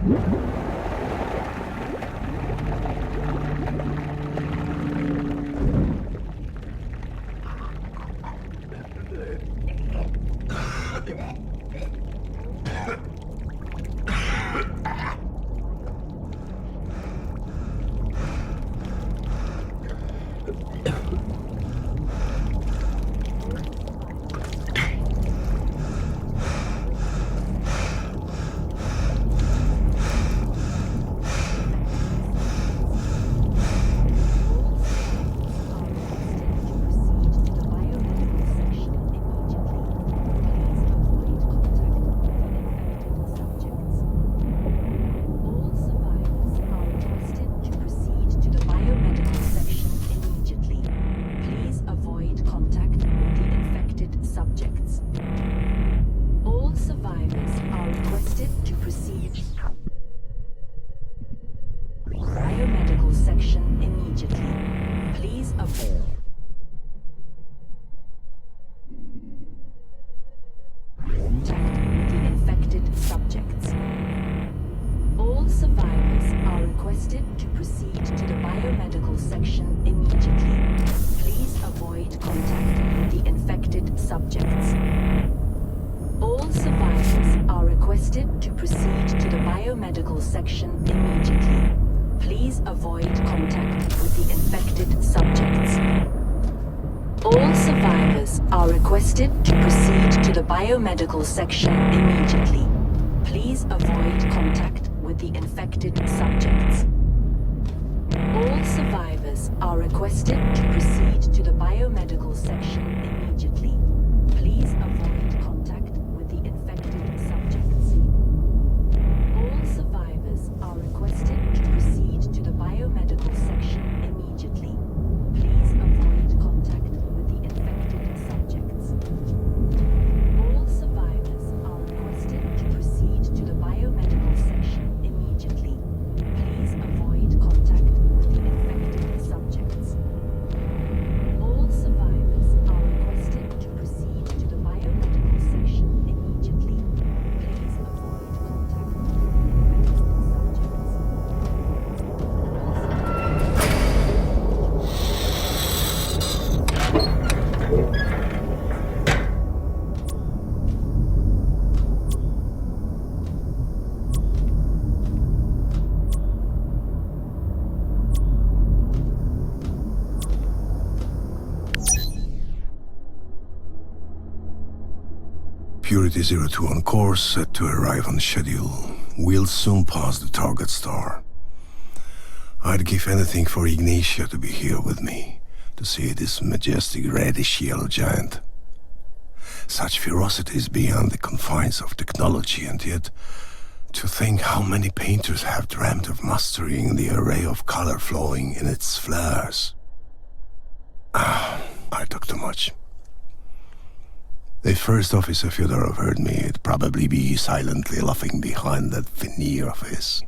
Biomedical section immediately. Please avoid contact with the infected subjects. All survivors are requested to proceed to the biomedical section immediately. Please avoid contact with the infected subjects. All survivors are requested to proceed to the biomedical section immediately. Please avoid contact with the infected subjects. All survivors are requested to proceed to the biomedical section immediately. Please avoid contact with the infected subjects. All survivors are requested to proceed to the biomedical section immediately. Please avoid contact with the Purity 02 on course, set to arrive on schedule. We'll soon pass the target star. I'd give anything for Ignatia to be here with me, to see this majestic reddish-yellow giant. Such ferocity is beyond the confines of technology, and yet, to think how many painters have dreamt of mastering the array of color flowing in its flares. I talk too much. If First Officer Fyodorov heard me, he'd probably be silently laughing behind that veneer of his.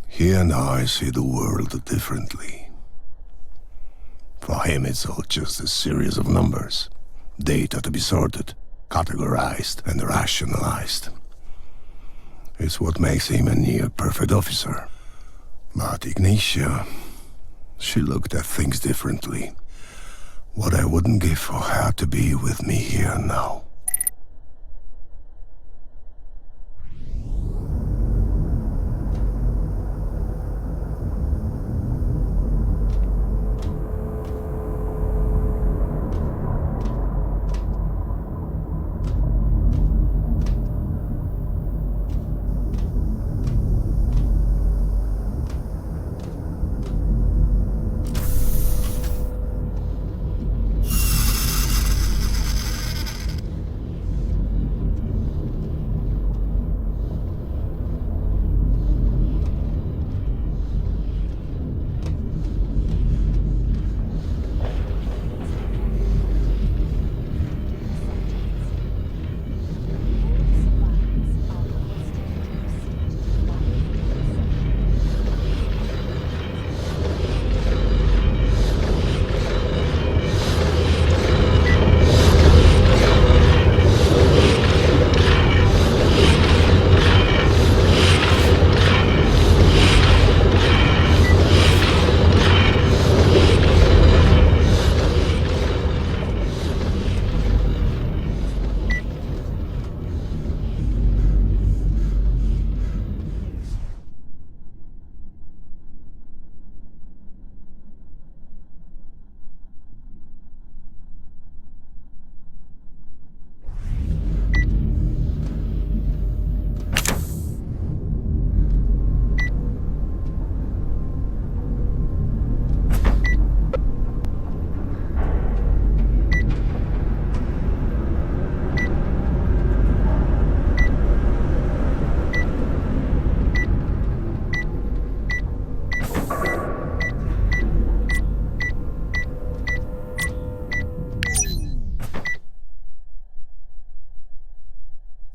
He and I see the world differently. For him, it's all just a series of numbers. Data to be sorted, categorized, and rationalized. It's what makes him a near-perfect officer. But Ignatia, she looked at things differently. What I wouldn't give for her to be with me here now.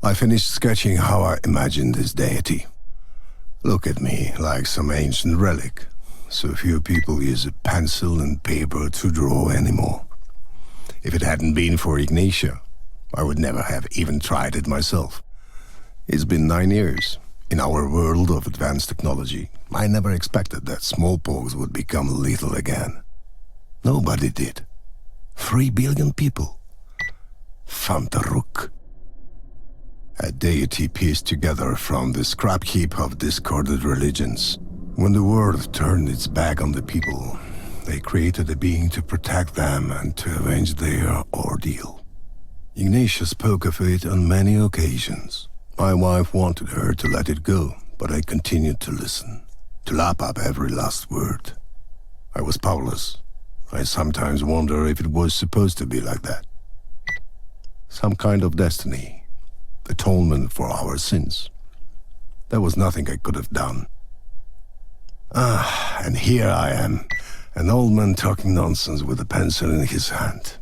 I finished sketching how I imagined this deity. Look at me, like some ancient relic. So few people use a pencil and paper to draw anymore. If it hadn't been for Ignatia, I would never have even tried it myself. It's been 9 years. In our world of advanced technology, I never expected that smallpox would become lethal again. Nobody did. 3 billion people. Phantaruk. A deity pieced together from the scrap heap of discarded religions. When the world turned its back on the people, they created a being to protect them and to avenge their ordeal. Ignatia spoke of it on many occasions. My wife wanted her to let it go, but I continued to listen, to lap up every last word. I was powerless. I sometimes wonder if it was supposed to be like that. Some kind of destiny. Atonement for our sins. There was nothing I could have done. And here I am, an old man talking nonsense with a pencil in his hand.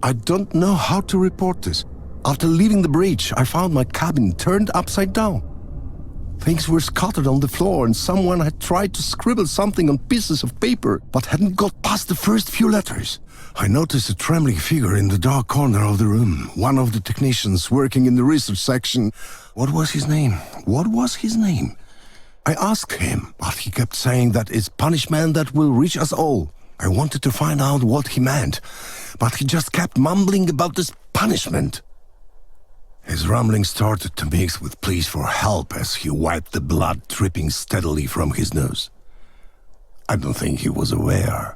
I don't know how to report this. After leaving the breach, I found my cabin turned upside down. Things were scattered on the floor and someone had tried to scribble something on pieces of paper, but hadn't got past the first few letters. I noticed a trembling figure in the dark corner of the room, one of the technicians working in the research section. What was his name? I asked him, but he kept saying that it's punishment that will reach us all. I wanted to find out what he meant, but he just kept mumbling about this punishment. His rumbling started to mix with pleas for help as he wiped the blood dripping steadily from his nose. I don't think he was aware,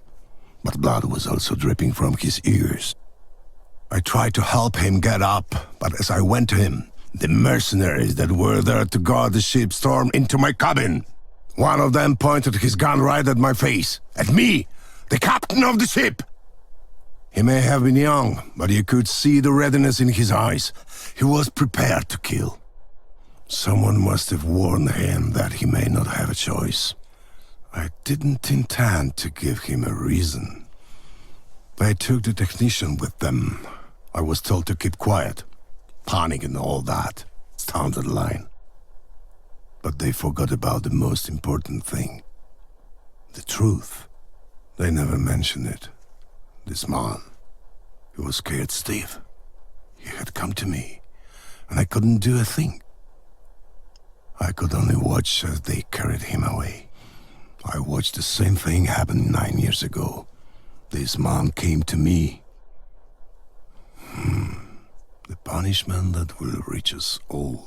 but blood was also dripping from his ears. I tried to help him get up, but as I went to him, the mercenaries that were there to guard the ship stormed into my cabin. One of them pointed his gun right at my face, at me, the captain of the ship. He may have been young, but you could see the readiness in his eyes. He was prepared to kill. Someone must have warned him that he may not have a choice. I didn't intend to give him a reason. They took the technician with them. I was told to keep quiet. Panic and all that. Standard line. But they forgot about the most important thing. The truth. They never mentioned it. This man, he was scared stiff. He had come to me, and I couldn't do a thing. I could only watch as they carried him away. I watched the same thing happen 9 years ago. This man came to me. The punishment that will reach us all.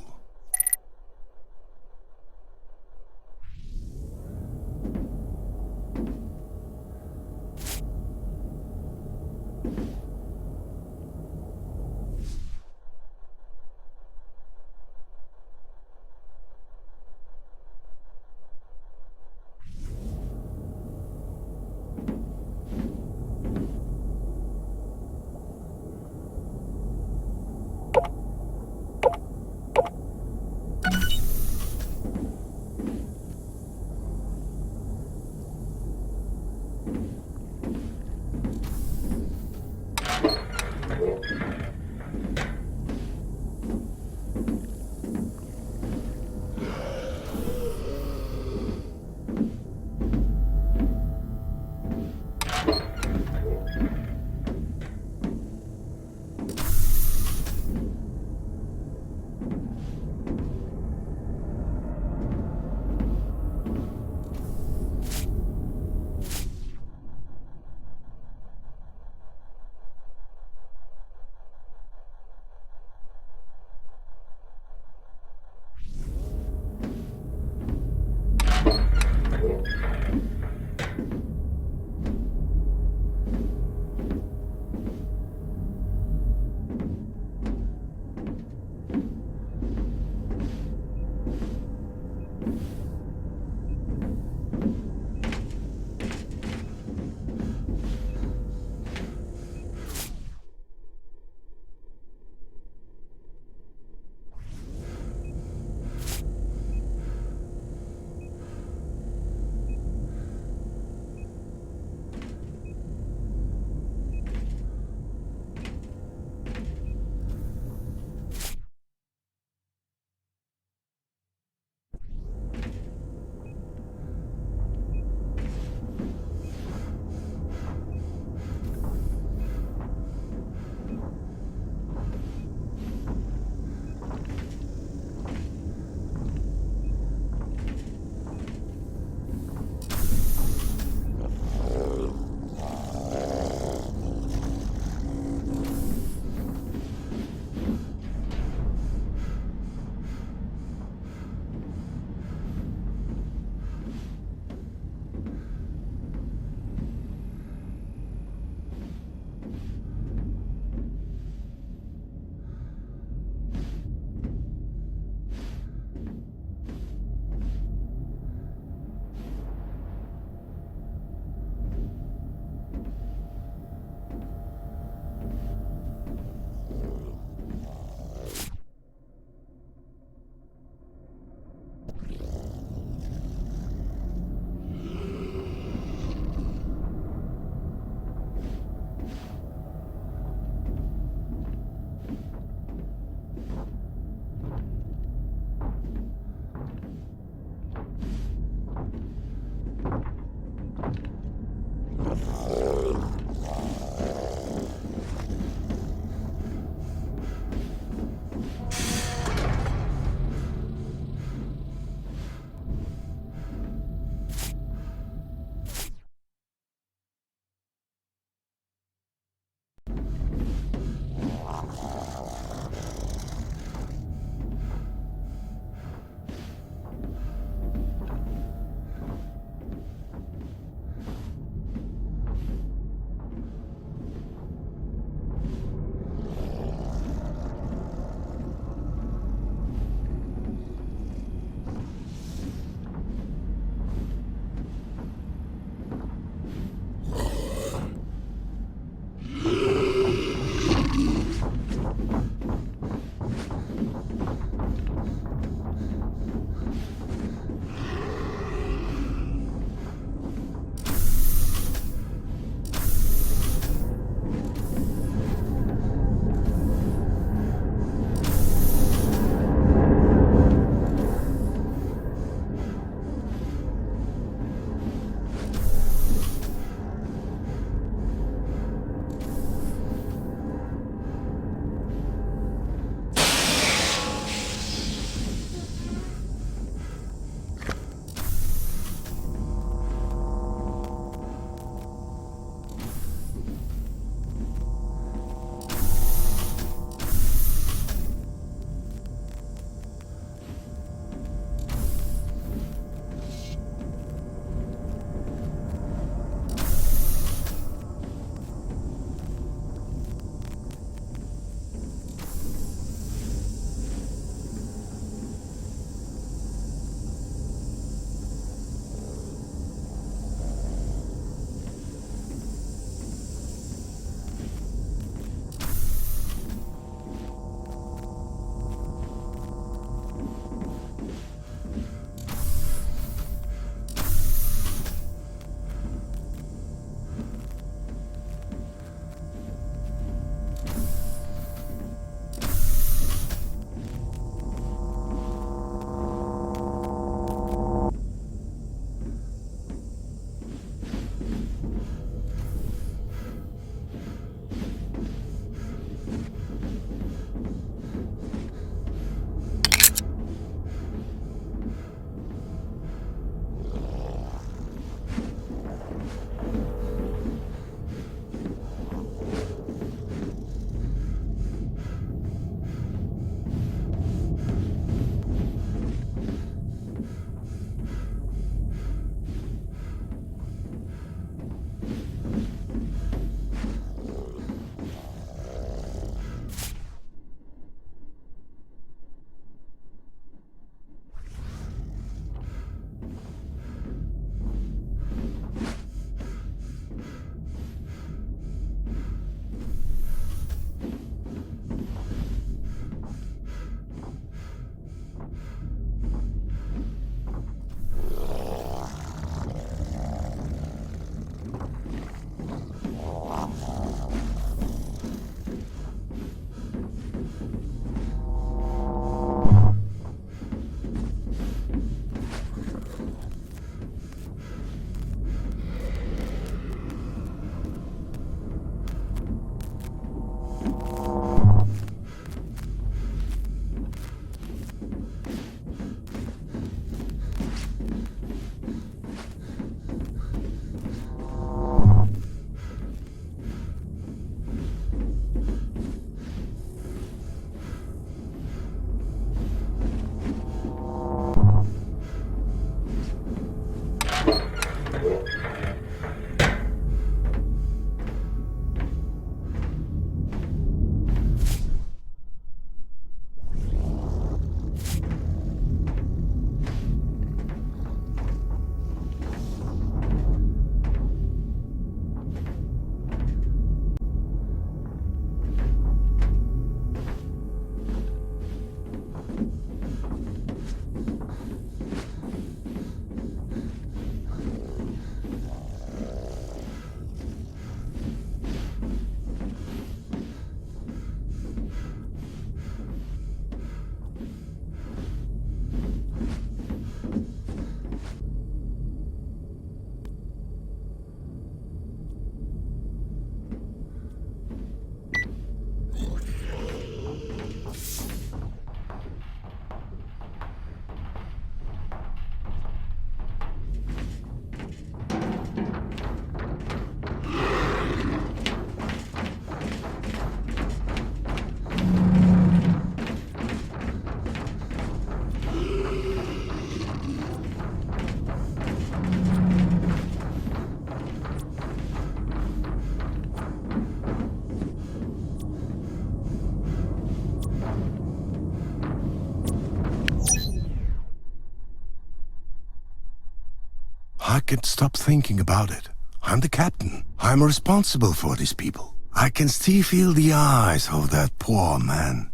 can't stop thinking about it. I'm the captain. I'm responsible for these people. I can still feel the eyes of that poor man.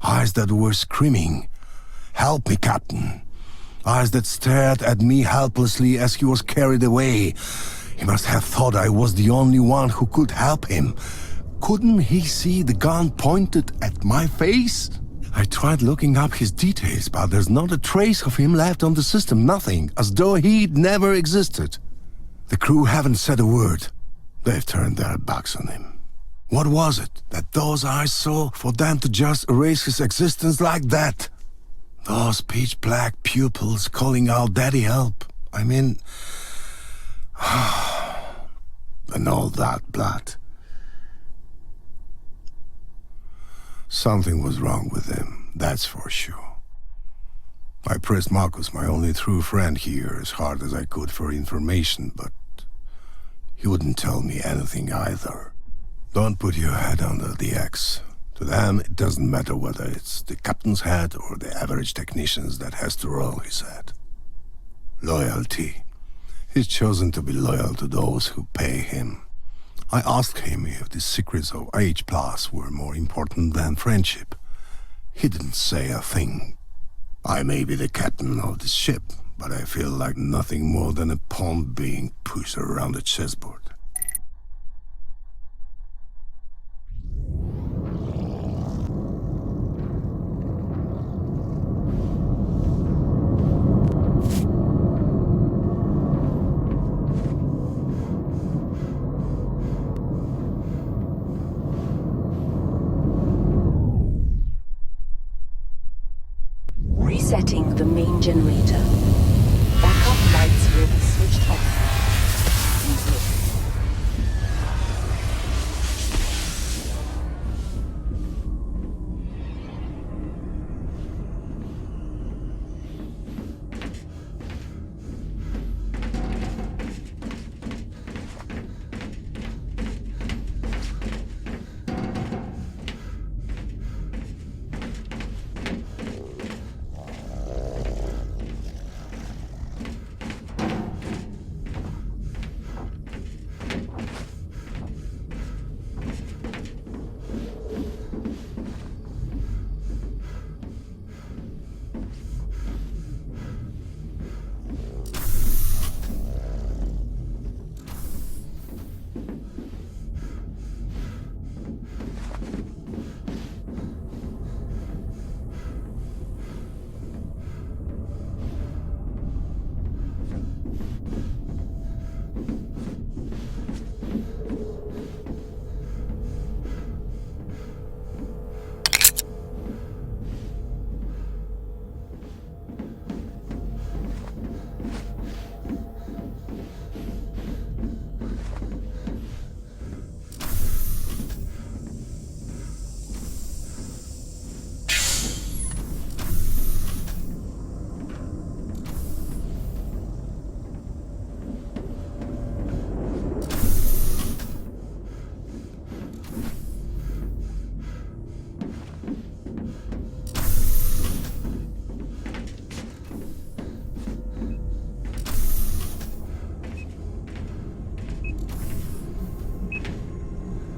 Eyes that were screaming, "Help me, Captain." Eyes that stared at me helplessly as he was carried away. He must have thought I was the only one who could help him. Couldn't he see the gun pointed at my face? I tried looking up his details, but there's not a trace of him left on the system, nothing, as though he'd never existed. The crew haven't said a word. They've turned their backs on him. What was it that those eyes saw for them to just erase his existence like that? Those pitch-black pupils calling out "Daddy, help." I mean... and all that blood. Something was wrong with him, that's for sure. I pressed Marcus, my only true friend here, as hard as I could for information, but he wouldn't tell me anything either. Don't put your head under the axe. To them, it doesn't matter whether it's the captain's head or the average technician's that has to roll his head. Loyalty. He's chosen to be loyal to those who pay him. I asked him if the secrets of H+ were more important than friendship. He didn't say a thing. I may be the captain of this ship, but I feel like nothing more than a pawn being pushed around a chessboard. Resetting the main generator. Backup lights will be switched off.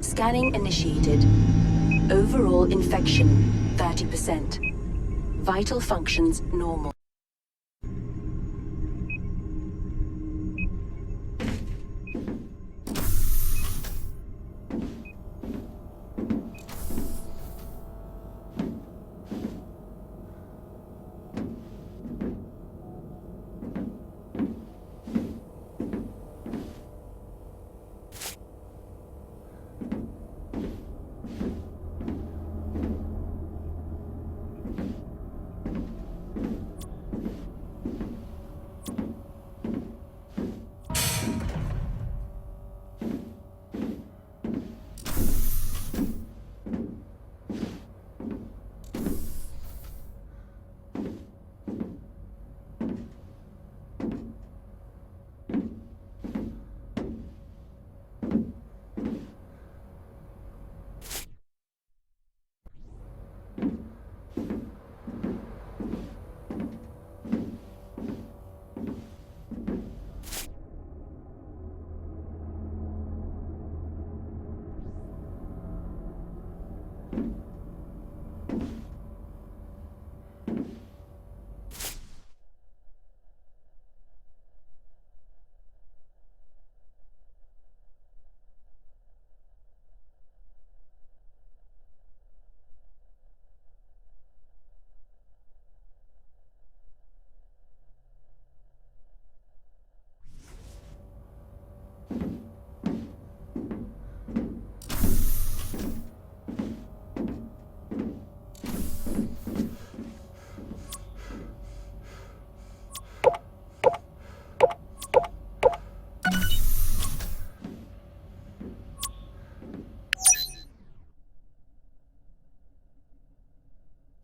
Scanning initiated. Overall infection, 30%. Vital functions normal.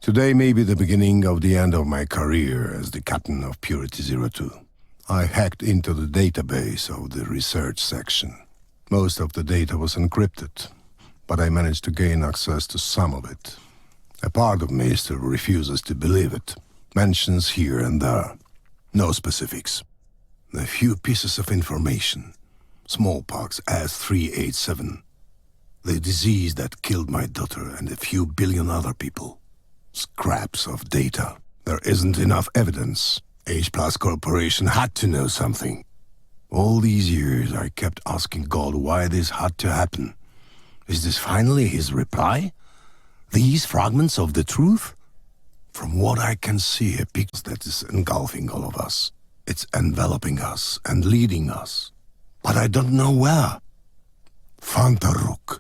Today may be the beginning of the end of my career as the captain of Purity 02. I hacked into the database of the research section. Most of the data was encrypted, but I managed to gain access to some of it. A part of me still refuses to believe it. Mentions here and there. No specifics. A few pieces of information. Smallpox S387. The disease that killed my daughter and a few billion other people. Scraps of data. There isn't enough evidence. H Plus Corporation had to know something. All these years I kept asking God why this had to happen. Is this finally his reply? These fragments of the truth? From what I can see, a picture that is engulfing all of us. It's enveloping us and leading us. But I don't know where. Phantaruk.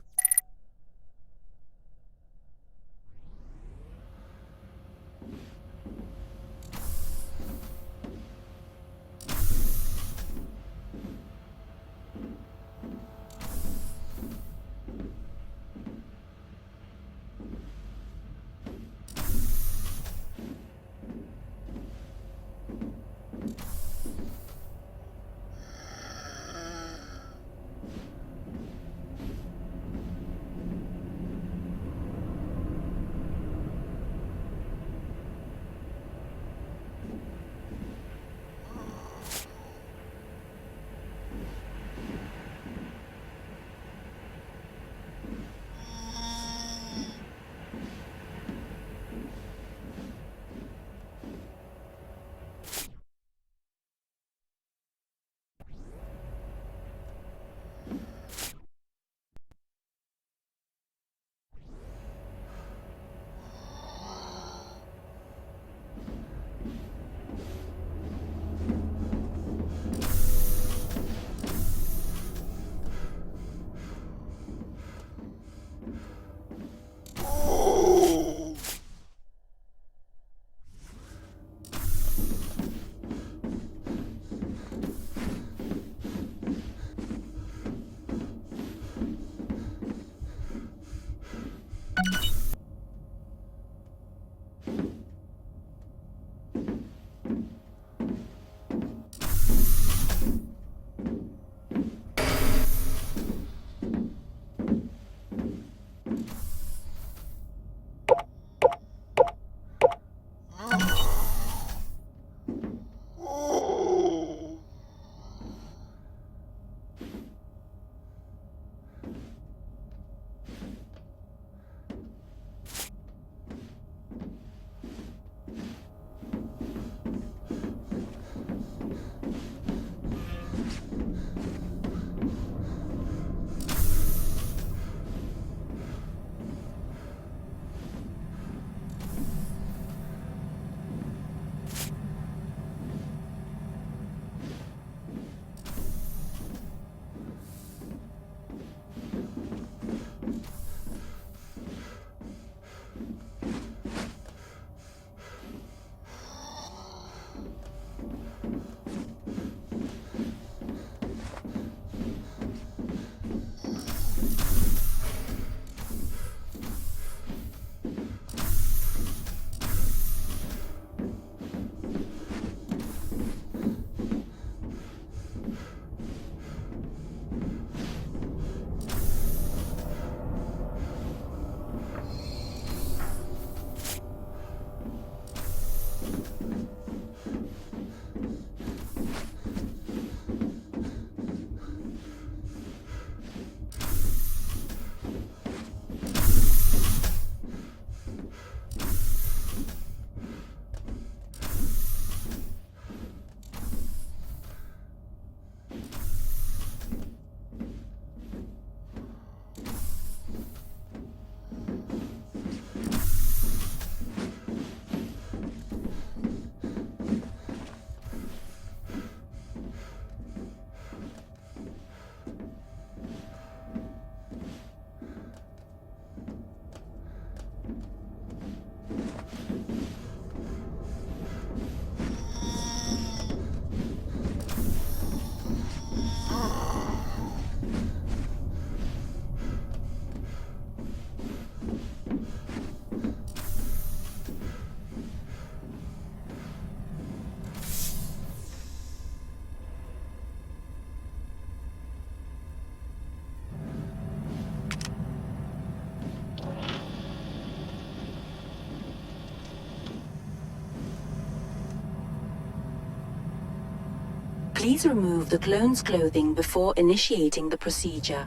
Please remove the clone's clothing before initiating the procedure.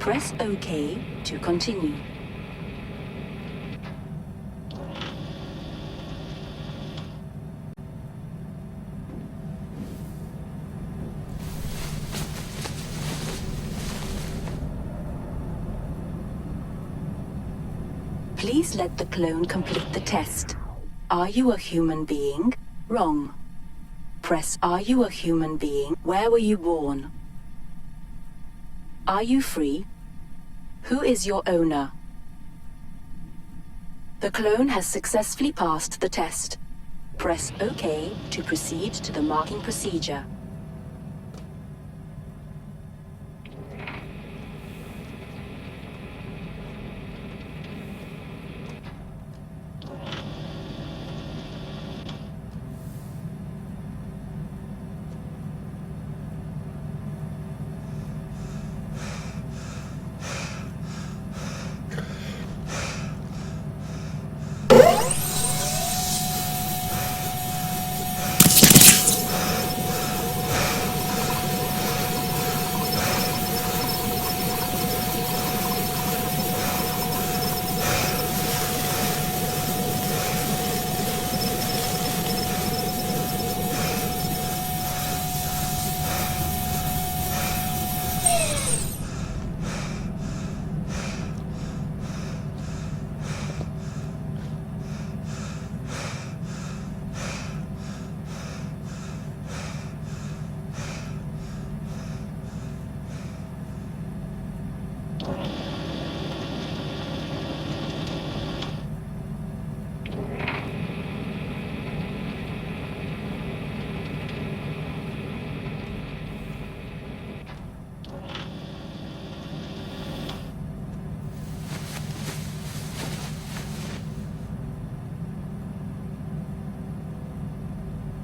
Press OK to continue. Please let the clone complete the test. Are you a human being? Wrong. Press Are you a human being? Where were you born? Are you free? Who is your owner? The clone has successfully passed the test. Press OK to proceed to the marking procedure.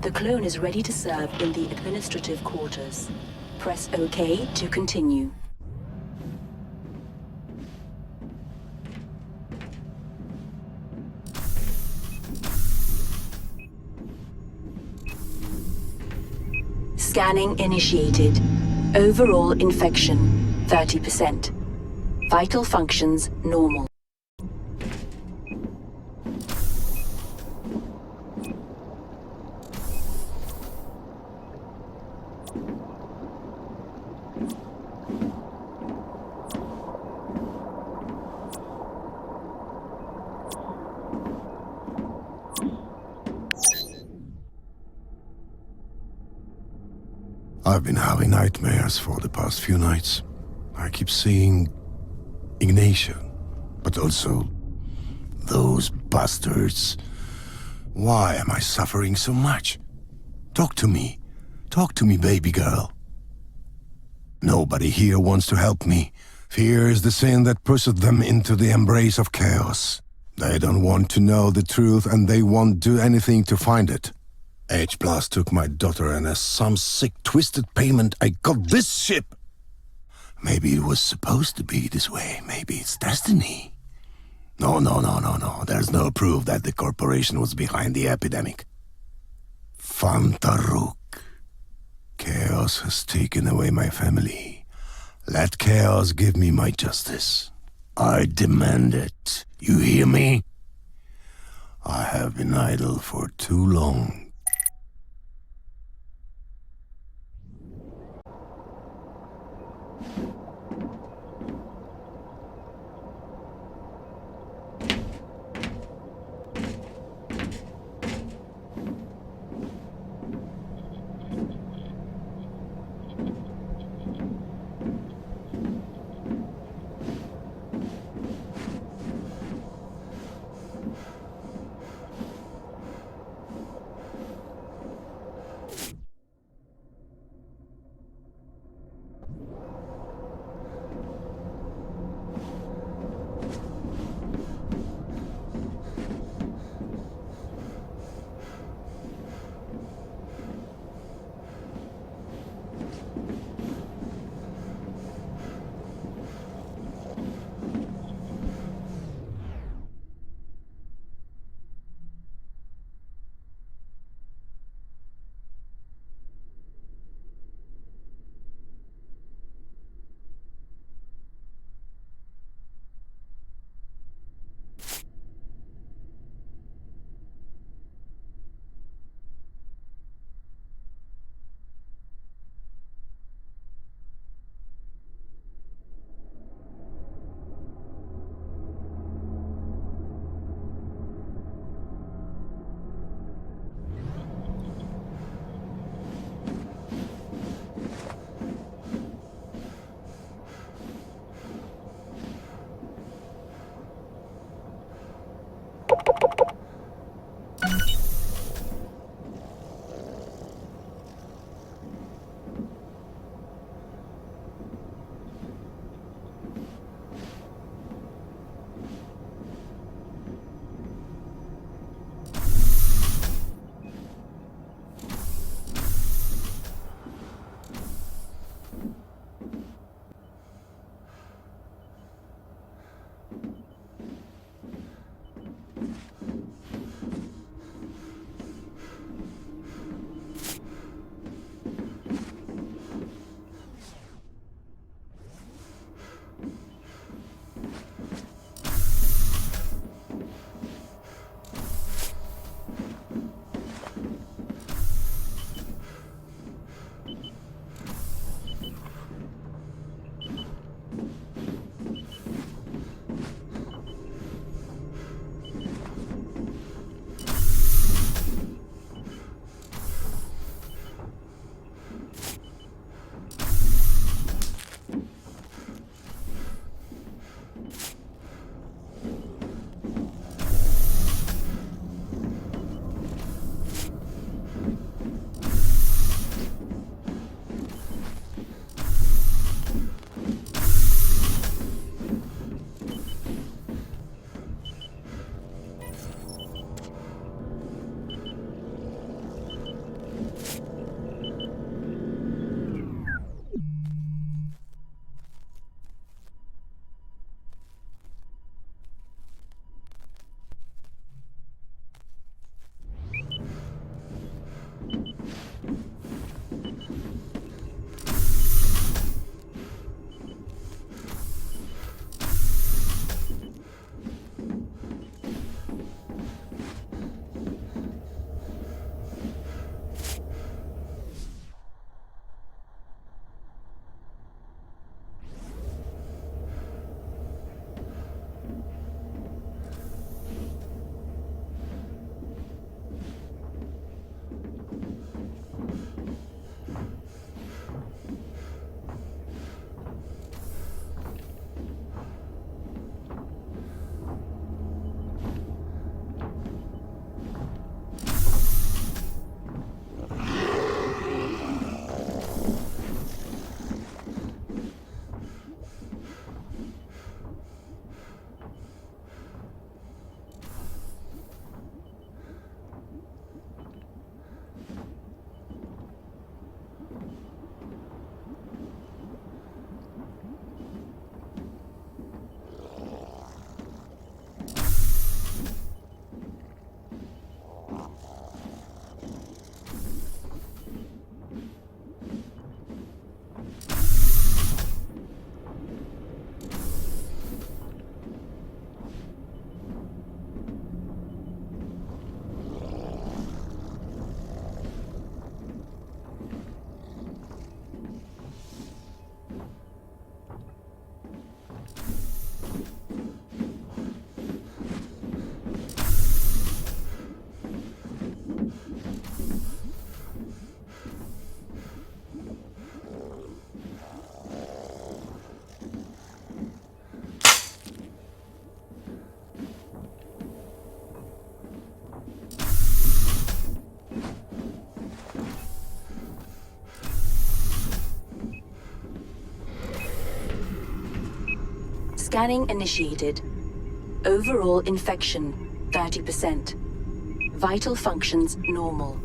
The clone is ready to serve in the administrative quarters. Press OK to continue. Scanning initiated. Overall infection, 30%. Vital functions normal. I've been having nightmares for the past few nights. I keep seeing Ignition, but also those bastards. Why am I suffering so much? Talk to me. Talk to me, baby girl. Nobody here wants to help me. Fear is the sin that pushes them into the embrace of chaos. They don't want to know the truth and they won't do anything to find it. H+ took my daughter and as some sick, twisted payment, I got this ship. Maybe it was supposed to be this way. Maybe it's destiny. No. There's no proof that the corporation was behind the epidemic. Phantaruk. Chaos has taken away my family. Let chaos give me my justice. I demand it. You hear me? I have been idle for too long. Scanning initiated. Overall infection, 30%. Vital functions normal.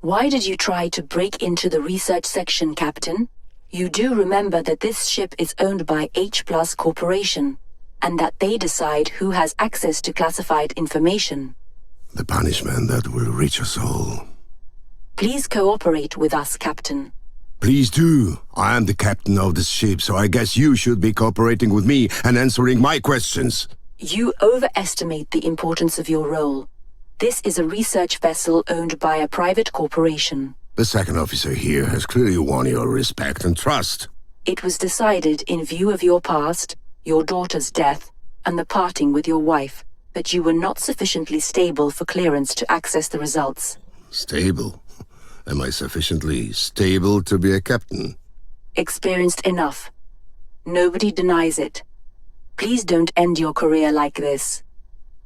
Why did you try to break into the research section, Captain? You do remember that this ship is owned by H+ Corporation, and that they decide who has access to classified information. The punishment that will reach us all. Please cooperate with us, Captain. Please do. I am the captain of this ship, so I guess you should be cooperating with me and answering my questions. You overestimate the importance of your role. This is a research vessel owned by a private corporation. The second officer here has clearly won your respect and trust. It was decided in view of your past, your daughter's death, and the parting with your wife, that you were not sufficiently stable for clearance to access the results. Stable? Am I sufficiently stable to be a captain? Experienced enough. Nobody denies it. Please don't end your career like this.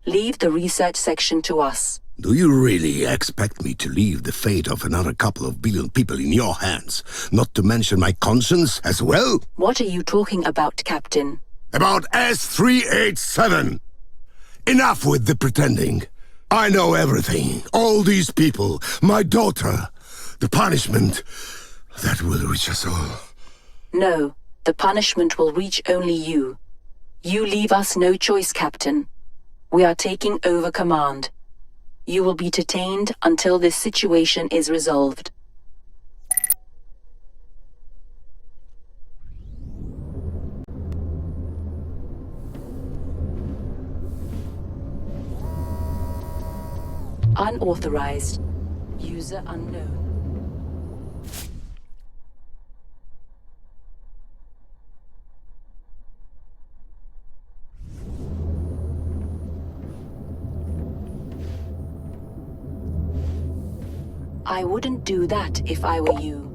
Leave the research section to us. Do you really expect me to leave the fate of another couple of billion people in your hands, not to mention my conscience as well? What are you talking about, Captain? About S-387! Enough with the pretending. I know everything. All these people, my daughter, the punishment that will reach us all. No, the punishment will reach only you. You leave us no choice, Captain. We are taking over command. You will be detained until this situation is resolved. Unauthorized. User unknown. I wouldn't do that if I were you.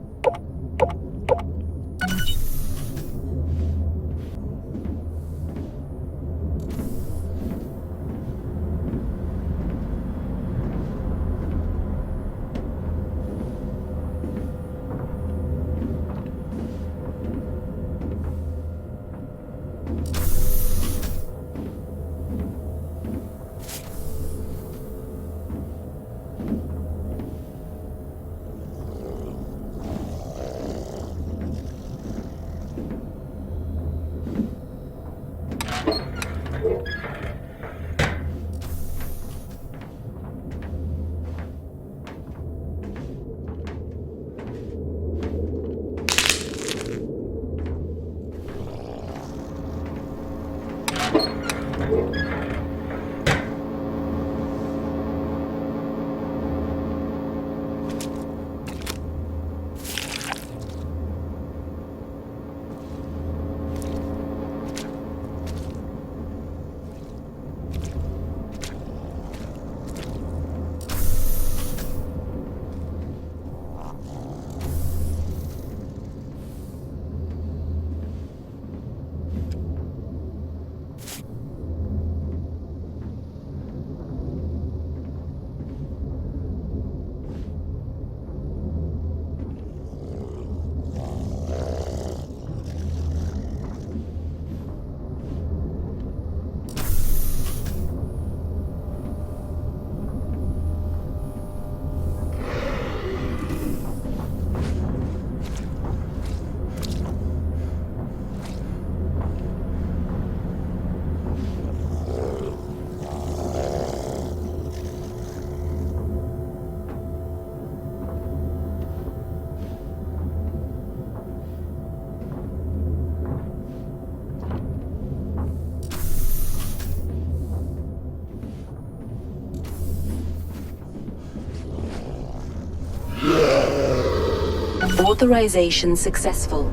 Authorization successful.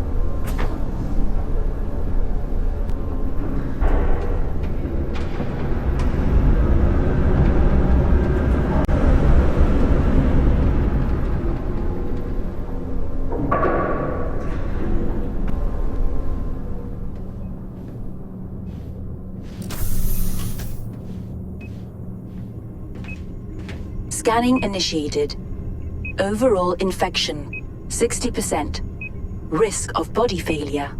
Scanning initiated. Overall infection, 60%. Risk of body failure.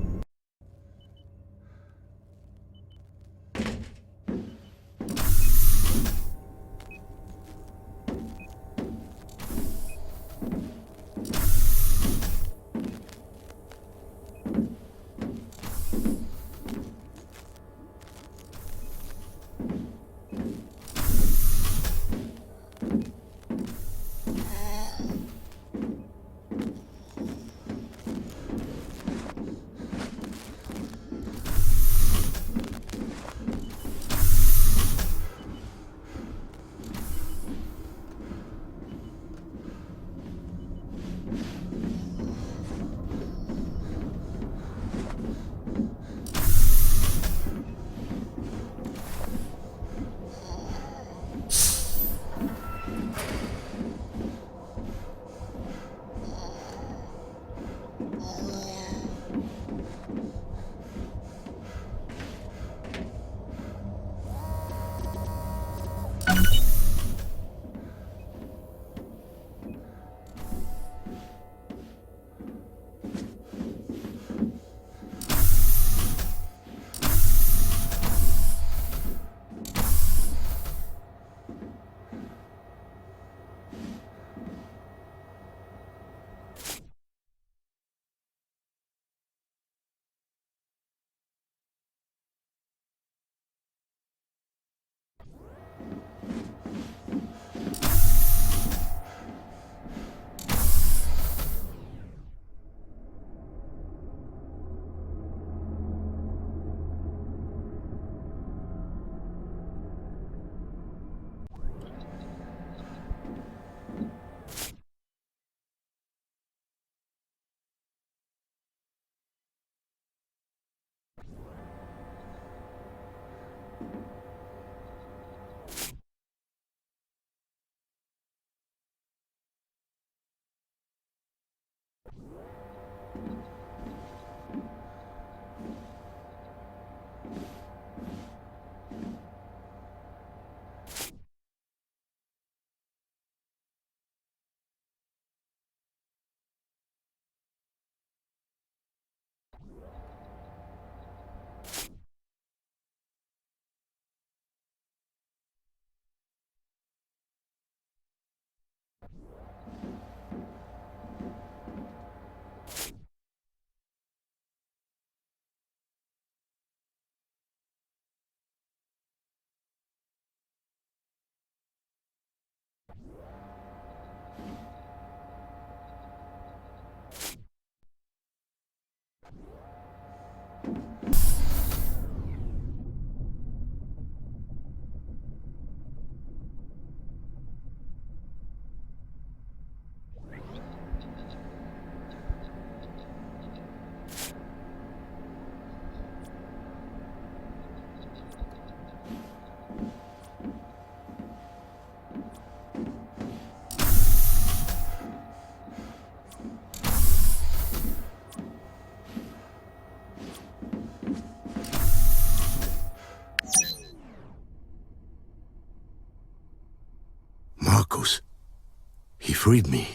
He freed me.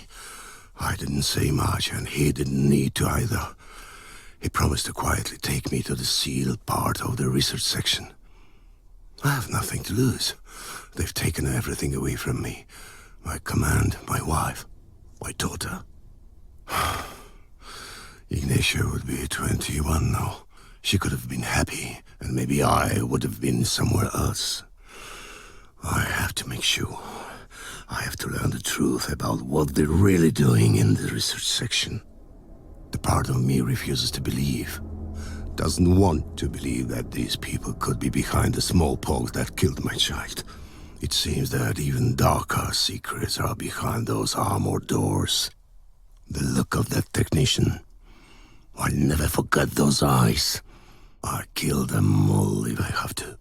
I didn't say much, and he didn't need to either. He promised to quietly take me to the sealed part of the research section. I have nothing to lose. They've taken everything away from me. My command, my wife, my daughter. Ignatia would be 21 now. She could have been happy, and maybe I would have been somewhere else. I have to make sure. I have to learn the truth about what they're really doing in the research section. The part of me refuses to believe. Doesn't want to believe that these people could be behind the smallpox that killed my child. It seems that even darker secrets are behind those armored doors. The look of that technician. I'll never forget those eyes. I'll kill them all if I have to.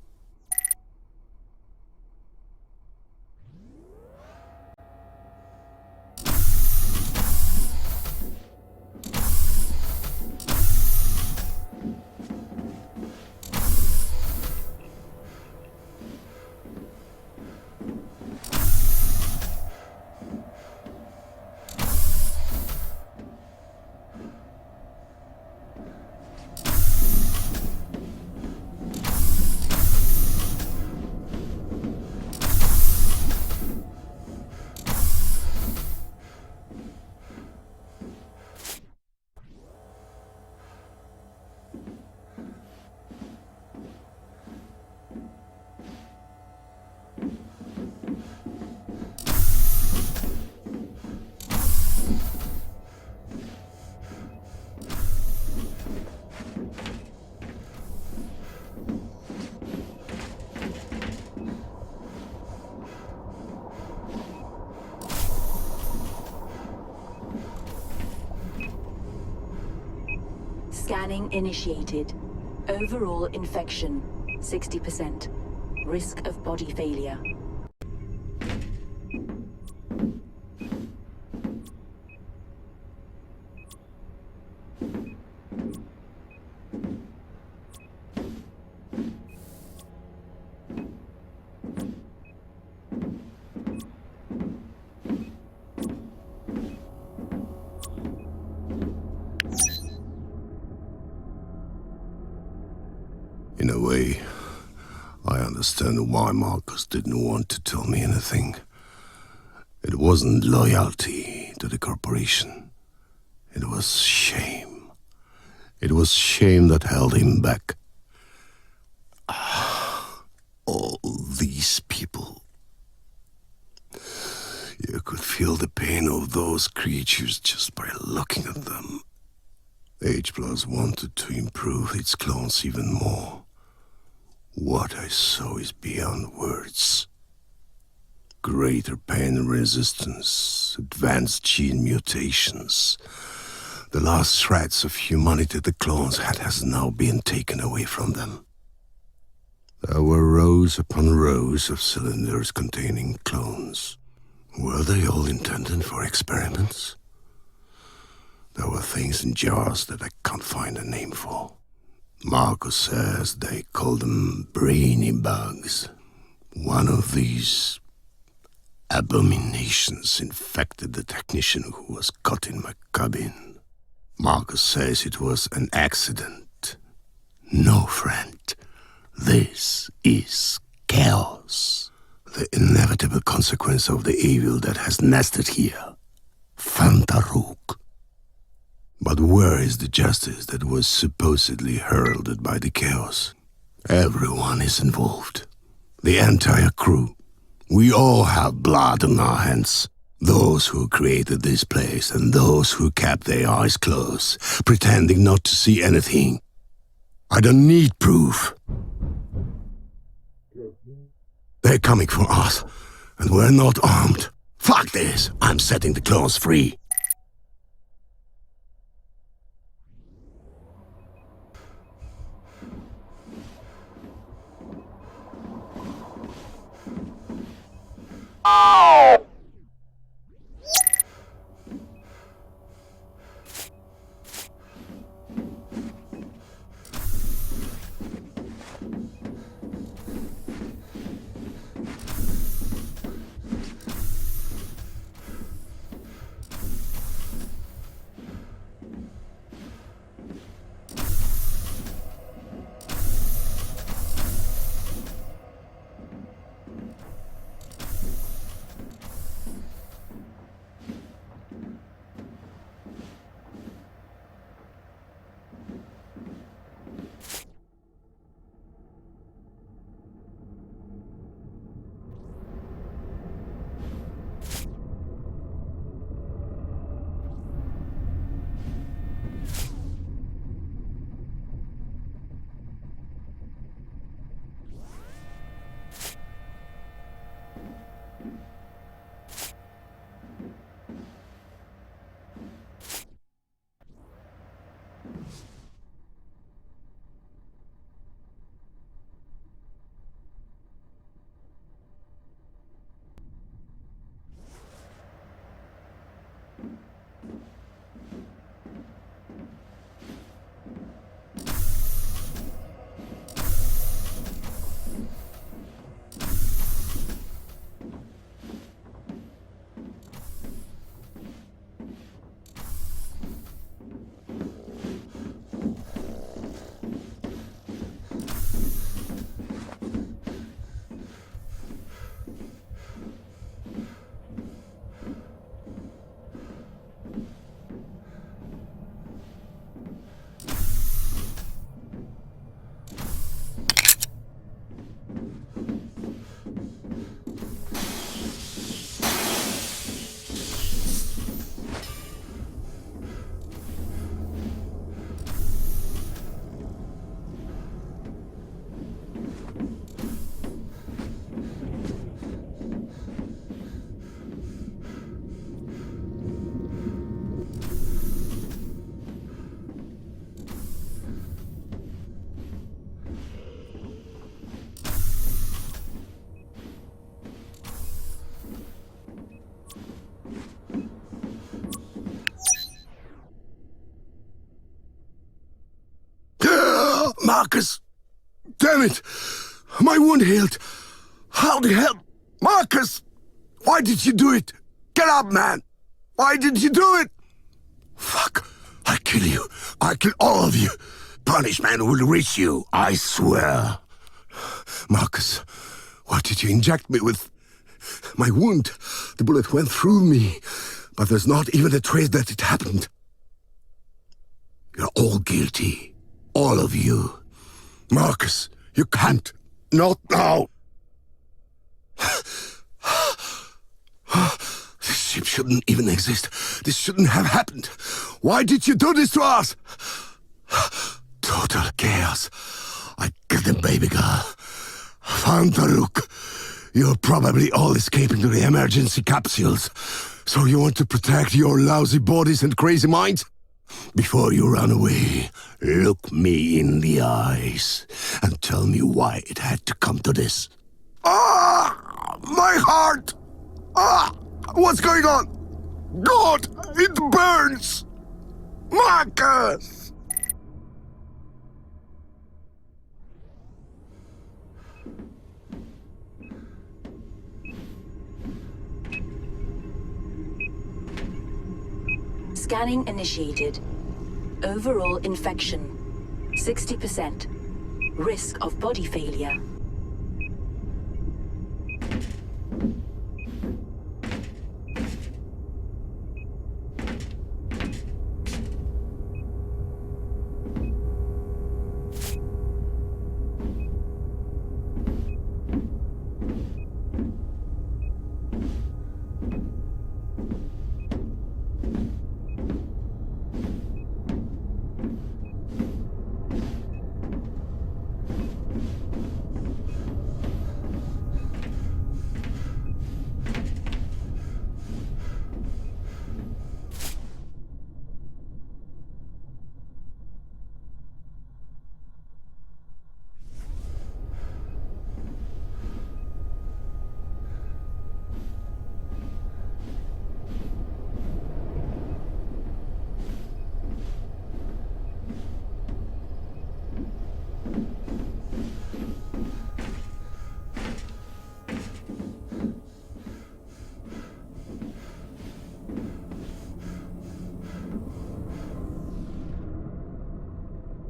Scanning initiated. Overall infection, 60%. Risk of body failure. In a way, I understand why Marcus didn't want to tell me anything. It wasn't loyalty to the corporation. It was shame. It was shame that held him back. All these people. You could feel the pain of those creatures just by looking at them. H+ wanted to improve its clones even more. What I saw is beyond words. Greater pain resistance, advanced gene mutations. The last threads of humanity the clones had has now been taken away from them. There were rows upon rows of cylinders containing clones. Were they all intended for experiments? There were things in jars that I can't find a name for. Marcus says they call them brainy bugs. One of these abominations infected the technician who was caught in my cabin. Marcus says it was an accident. No, friend. This is chaos. The inevitable consequence of the evil that has nested here. Phantaruk. But where is the justice that was supposedly heralded by the chaos? Everyone is involved. The entire crew. We all have blood on our hands. Those who created this place and those who kept their eyes closed, pretending not to see anything. I don't need proof. They're coming for us, and we're not armed. Fuck this! I'm setting the clones free. Marcus! Damn it! My wound healed! How the hell? Marcus! Why did you do it? Get up, man! Why did you do it? Fuck! I kill you! I kill all of you! Punishment will reach you, I swear! Marcus, what did you inject me with? My wound, the bullet went through me, but there's not even a trace that it happened. You're all guilty. All of you. Marcus, you can't. Not now. This ship shouldn't even exist. This shouldn't have happened. Why did you do this to us? Total chaos. I killed him, baby girl. Phantaruk. You're probably all escaping to the emergency capsules. So you want to protect your lousy bodies and crazy minds? Before you run away, look me in the eyes and tell me why it had to come to this. Ah! My heart! Ah! What's going on? God! It burns! Marcus! Scanning initiated. Overall infection, 60%. Risk of body failure.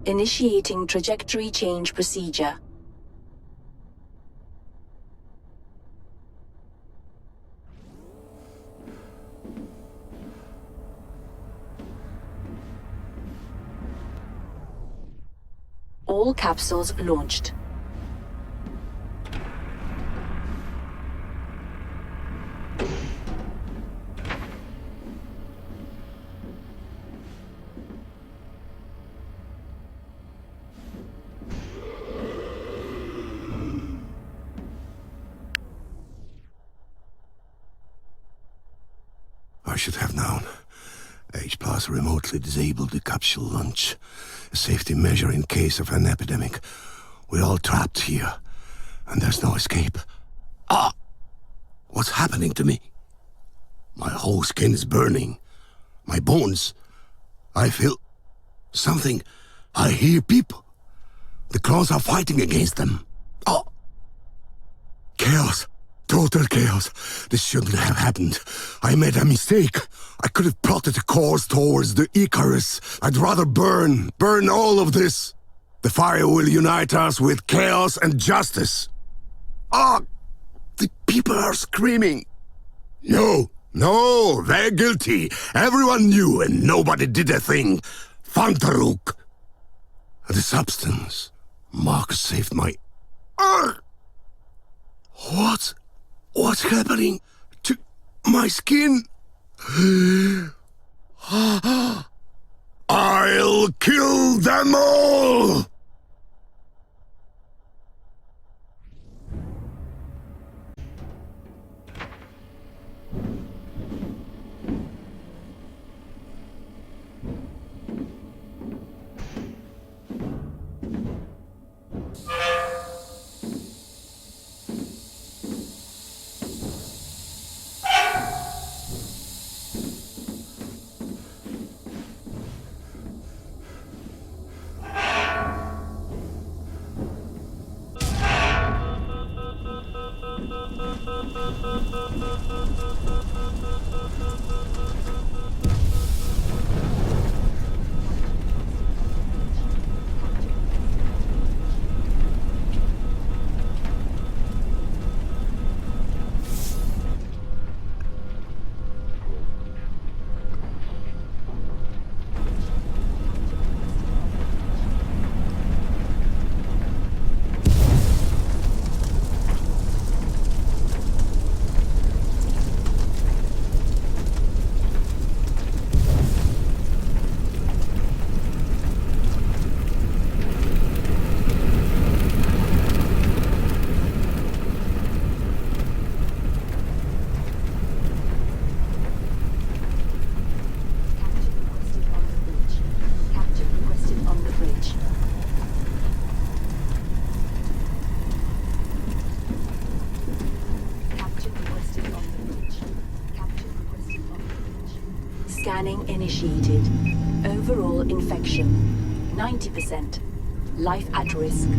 Initiating trajectory change procedure. All capsules launched. I should have known. H+ remotely disabled the capsule launch. A safety measure in case of an epidemic. We're all trapped here, and there's no escape. Ah! What's happening to me? My whole skin is burning. My bones. I feel something. I hear people. The clones are fighting against them. Oh! Chaos. Total chaos. This shouldn't have happened. I made a mistake. I could have plotted a course towards the Icarus. I'd rather burn all of this. The fire will unite us with chaos and justice. Ah! The people are screaming. No, they're guilty. Everyone knew and nobody did a thing. Phantaruk. The substance. Marcus saved my... What's happening to my skin? I'll kill them all! Scanning initiated. Overall infection 90%. Life at risk.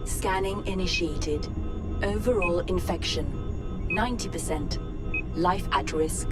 Scanning initiated. Overall infection 90%. Life at risk.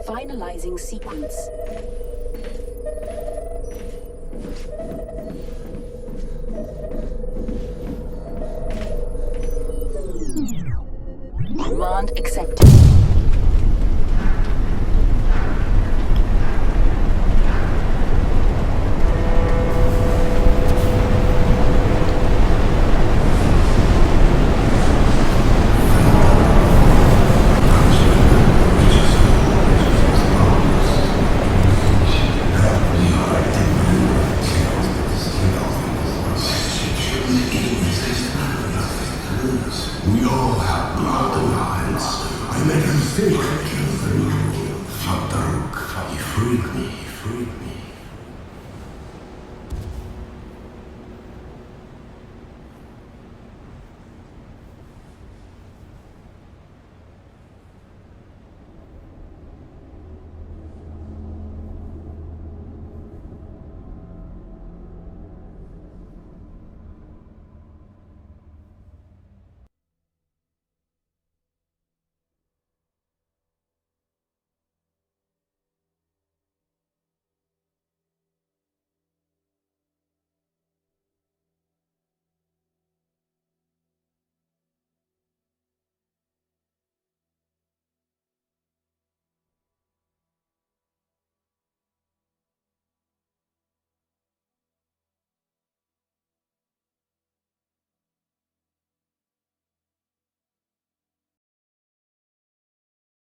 Finalizing sequence.